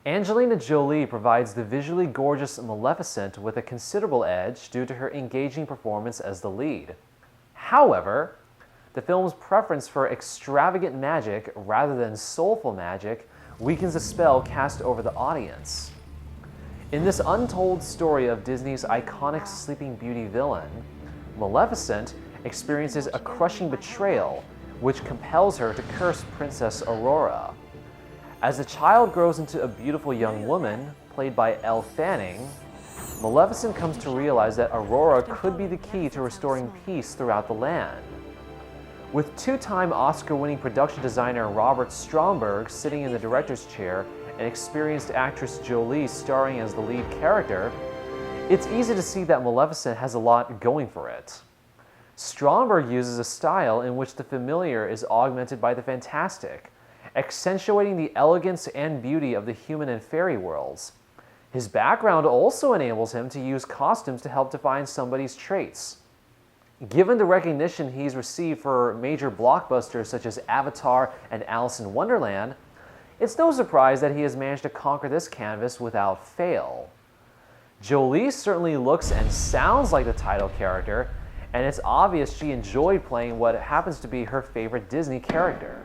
Angelina Jolie provides the visually gorgeous Maleficent with a considerable edge due to her engaging performance as the lead. However, the film's preference for extravagant magic rather than soulful magic weakens the spell cast over the audience. In this untold story of Disney's iconic Sleeping Beauty villain, Maleficent experiences a crushing betrayal, which compels her to curse Princess Aurora. As the child grows into a beautiful young woman, played by Elle Fanning, Maleficent comes to realize that Aurora could be the key to restoring peace throughout the land. With two-time Oscar-winning production designer Robert Stromberg sitting in the director's chair and experienced actress Jolie starring as the lead character, it's easy to see that Maleficent has a lot going for it. Stromberg uses a style in which the familiar is augmented by the fantastic, accentuating the elegance and beauty of the human and fairy worlds. His background also enables him to use costumes to help define somebody's traits. Given the recognition he's received for major blockbusters such as Avatar and Alice in Wonderland, it's no surprise that he has managed to conquer this canvas without fail. Jolie certainly looks and sounds like the title character, and it's obvious she enjoyed playing what happens to be her favorite Disney character.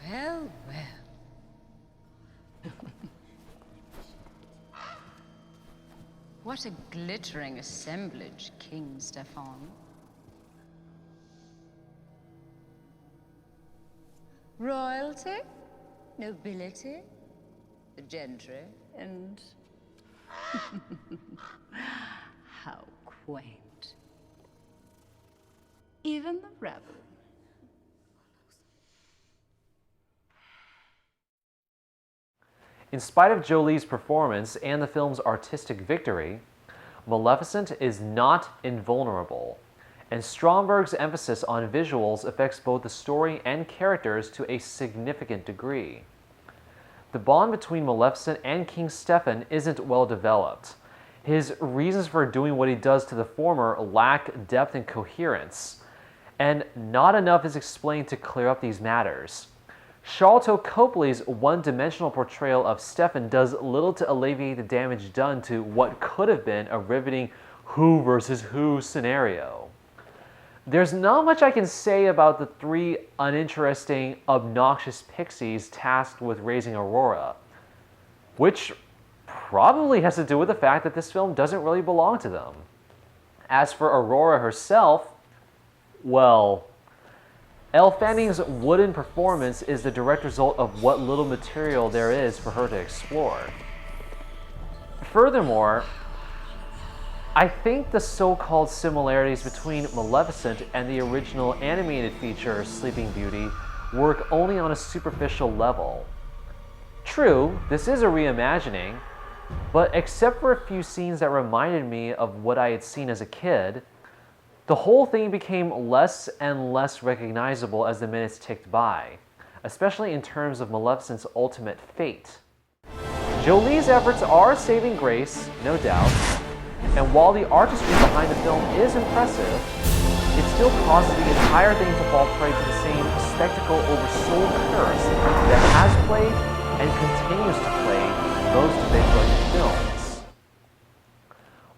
Well, well. What a glittering assemblage, King Stefan. Royalty, nobility, the gentry, and how quaint. Even the rebel. In spite of Jolie's performance and the film's artistic victory, Maleficent is not invulnerable, and Stromberg's emphasis on visuals affects both the story and characters to a significant degree. The bond between Maleficent and King Stefan isn't well developed. His reasons for doing what he does to the former lack depth and coherence, and not enough is explained to clear up these matters. Sharlto Copley's one-dimensional portrayal of Stefan does little to alleviate the damage done to what could have been a riveting who versus who scenario. There's not much I can say about the three uninteresting, obnoxious pixies tasked with raising Aurora, which probably has to do with the fact that this film doesn't really belong to them. As for Aurora herself, well, Elle Fanning's wooden performance is the direct result of what little material there is for her to explore. Furthermore, I think the so-called similarities between Maleficent and the original animated feature Sleeping Beauty work only on a superficial level. True, this is a reimagining, but except for a few scenes that reminded me of what I had seen as a kid, the whole thing became less and less recognizable as the minutes ticked by, especially in terms of Maleficent's ultimate fate. Jolie's efforts are saving grace, no doubt, and while the artistry behind the film is impressive, it still causes the entire thing to fall prey to the same spectacle over soul curse that has played and continues to plague most big budget films.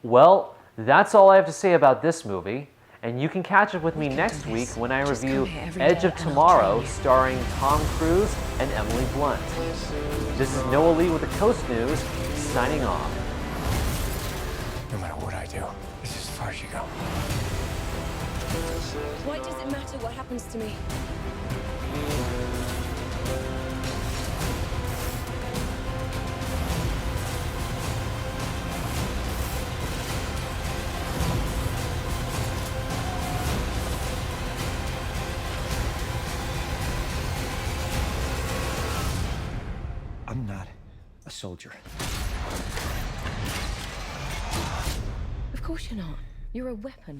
Well, that's all I have to say about this movie. And you can catch up with me next week when I review Edge of Tomorrow, starring Tom Cruise and Emily Blunt. This is Noah Lee with the Coast News, signing off. No matter what I do, it's as far as you go. Why does it matter what happens to me? I'm not a soldier. Of course you're not. You're a weapon.